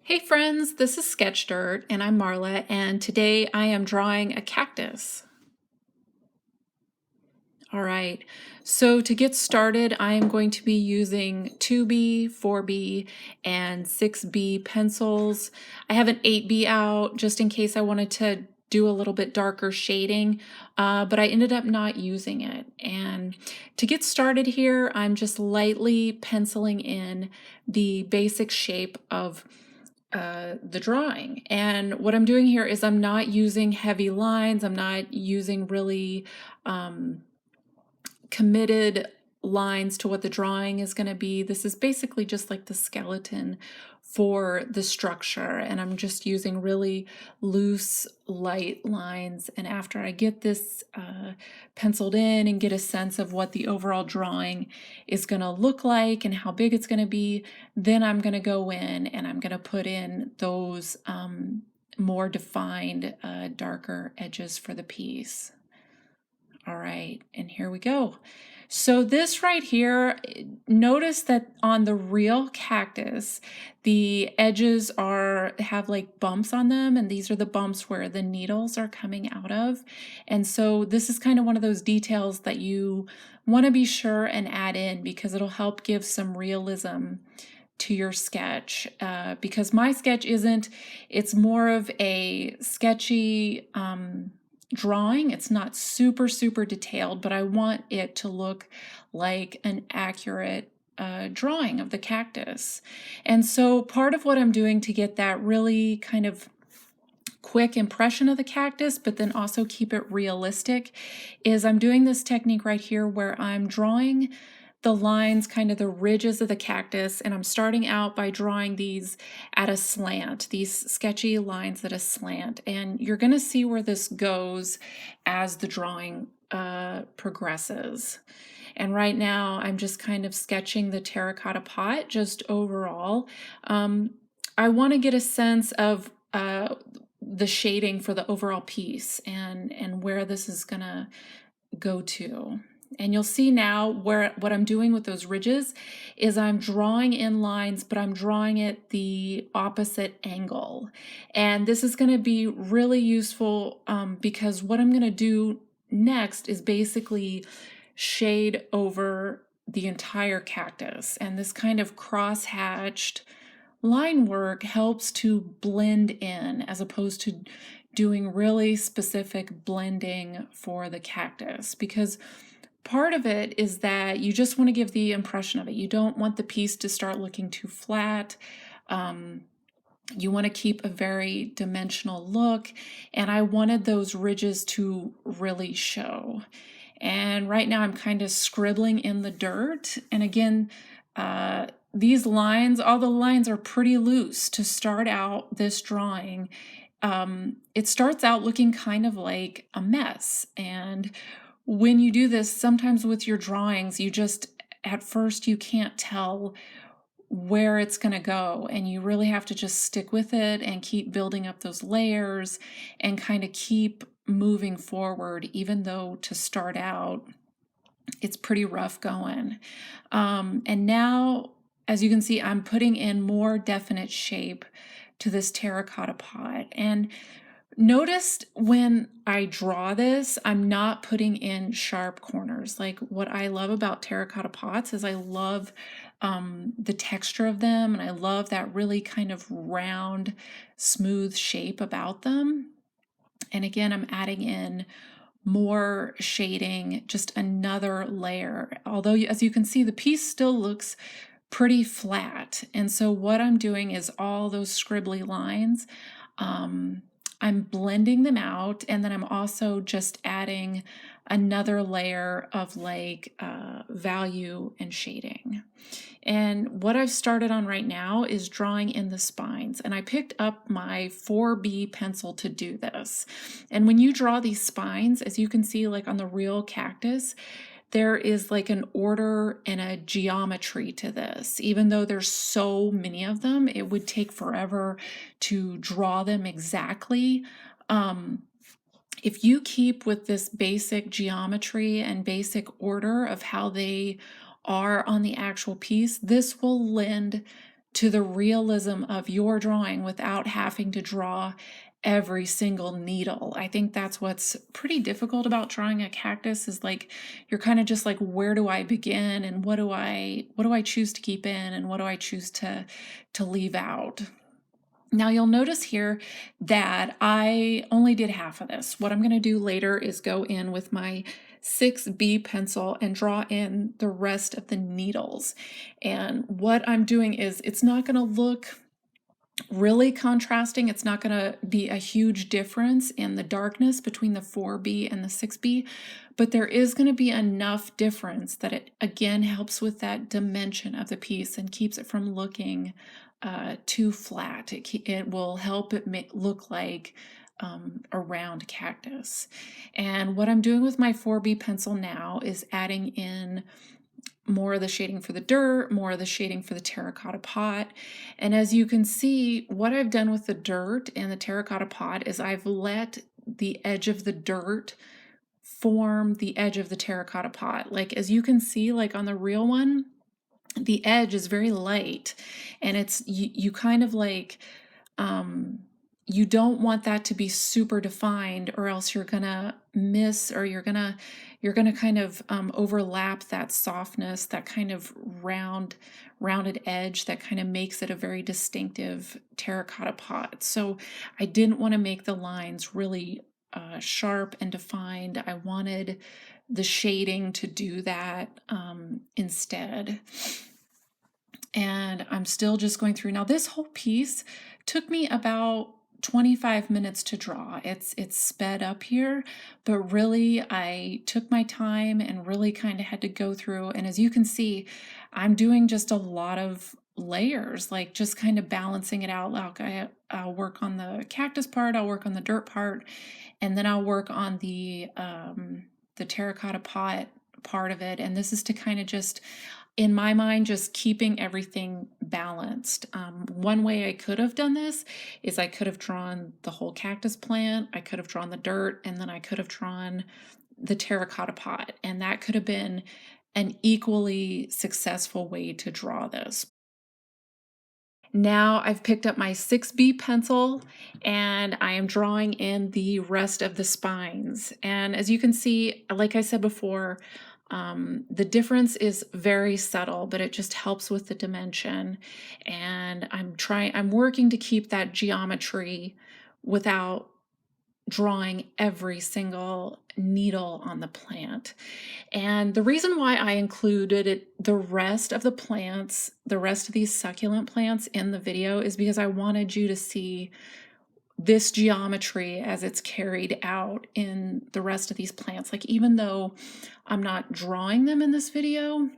Hey friends, this is Sketch Dirt and I'm Marla, and today I am drawing a cactus. All right, so to get started, I am going to be using 2B, 4B, and 6B pencils. I have an 8B out just in case I wanted to do a little bit darker shading, but I ended up not using it. And to get started here, I'm just lightly penciling in the basic shape of the drawing. And what I'm doing here is I'm not using heavy lines. I'm not using really committed lines to what the drawing is going to be. This is basically just like the skeleton for the structure, and I'm just using really loose, light lines. And after I get this penciled in and get a sense of what the overall drawing is going to look like and how big it's going to be, then I'm going to go in and I'm going to put in those more defined, darker edges for the piece. All right, and here we go. So this right here, notice that on the real cactus, the edges have like bumps on them, and these are the bumps where the needles are coming out of. And so this is kind of one of those details that you want to be sure and add in because it'll help give some realism to your sketch. Because my sketch it's more of a sketchy drawing. It's not super detailed, but I want it to look like an accurate drawing of the cactus. And so part of what I'm doing to get that really kind of quick impression of the cactus, but then also keep it realistic, is I'm doing this technique right here where I'm drawing the lines, kind of the ridges of the cactus, and I'm starting out by drawing these at a slant, these sketchy lines at a slant, and you're going to see where this goes as the drawing progresses. And right now I'm just kind of sketching the terracotta pot just overall. I want to get a sense of the shading for the overall piece and where this is going to go to. And you'll see now what I'm doing with those ridges is I'm drawing in lines, but I'm drawing it the opposite angle. And this is going to be really useful because what I'm going to do next is basically shade over the entire cactus. And this kind of cross-hatched line work helps to blend in as opposed to doing really specific blending for the cactus, because part of it is that you just want to give the impression of it. You don't want the piece to start looking too flat. You want to keep a very dimensional look, and I wanted those ridges to really show. And right now I'm kind of scribbling in the dirt. And again, these lines, all the lines are pretty loose to start out this drawing. It starts out looking kind of like a mess. And when you do this, sometimes with your drawings, at first you can't tell where it's going to go, and you really have to just stick with it and keep building up those layers and kind of keep moving forward, even though to start out it's pretty rough going. And now, as you can see, I'm putting in more definite shape to this terracotta pot. And notice when I draw this, I'm not putting in sharp corners. Like, what I love about terracotta pots is I love the texture of them, and I love that really kind of round, smooth shape about them. And again, I'm adding in more shading, just another layer. Although, as you can see, the piece still looks pretty flat. And so what I'm doing is all those scribbly lines, I'm blending them out, and then I'm also just adding another layer of like value and shading. And what I've started on right now is drawing in the spines, and I picked up my 4B pencil to do this. And when you draw these spines, as you can see, like on the real cactus, there is like an order and a geometry to this. Even though there's so many of them, it would take forever to draw them exactly. If you keep with this basic geometry and basic order of how they are on the actual piece, this will lend to the realism of your drawing without having to draw every single needle. I think that's what's pretty difficult about drawing a cactus, is like you're kind of just like, where do I begin, and what do I choose to keep in, and what do I choose to leave out? Now you'll notice here that I only did half of this. What I'm going to do later is go in with my 6B pencil and draw in the rest of the needles. And what I'm doing is, it's not going to look really contrasting. It's not going to be a huge difference in the darkness between the 4B and the 6B, but there is going to be enough difference that it again helps with that dimension of the piece and keeps it from looking too flat. It will help it look like a round cactus. And what I'm doing with my 4B pencil now is adding in more of the shading for the dirt, more of the shading for the terracotta pot. And as you can see, what I've done with the dirt and the terracotta pot is I've let the edge of the dirt form the edge of the terracotta pot. Like, as you can see, like on the real one, the edge is very light, and it's you kind of like you don't want that to be super defined, or else you're gonna miss, or you're gonna kind of overlap that softness, that kind of rounded edge that kind of makes it a very distinctive terracotta pot. So I didn't want to make the lines really sharp and defined. I wanted the shading to do that instead. And I'm still just going through. Now this whole piece took me about 25 minutes to draw. It's sped up here, but really I took my time and really kind of had to go through. And as you can see, I'm doing just a lot of layers, like just kind of balancing it out. Like I'll work on the cactus part, I'll work on the dirt part, and then I'll work on the terracotta pot part of it. And this is to kind of just, in my mind, just keeping everything balanced. One way I could have done this is I could have drawn the whole cactus plant, I could have drawn the dirt, and then I could have drawn the terracotta pot. And that could have been an equally successful way to draw this. Now I've picked up my 6B pencil and I am drawing in the rest of the spines. And as you can see, like I said before, the difference is very subtle, but it just helps with the dimension. And I'm working to keep that geometry without drawing every single needle on the plant. And the reason why I included the rest of the plants, the rest of these succulent plants in the video, is because I wanted you to see this geometry as it's carried out in the rest of these plants. Like, even though I'm not drawing them in this video,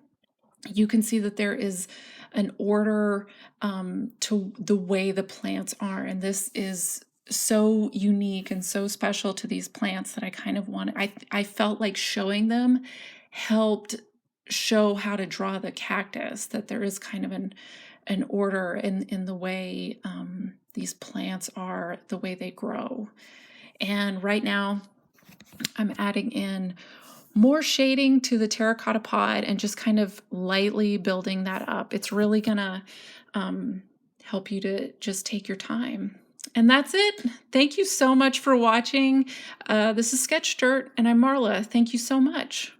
you can see that there is an order to the way the plants are. And this is so unique and so special to these plants that I kind of wanted, I felt like showing them helped show how to draw the cactus, that there is kind of an order in the way these plants are, the way they grow. And right now I'm adding in more shading to the terracotta pot and just kind of lightly building that up. It's really gonna help you to just take your time. And that's it. Thank you so much for watching. This is Sketch Dirt, and I'm Marla. Thank you so much.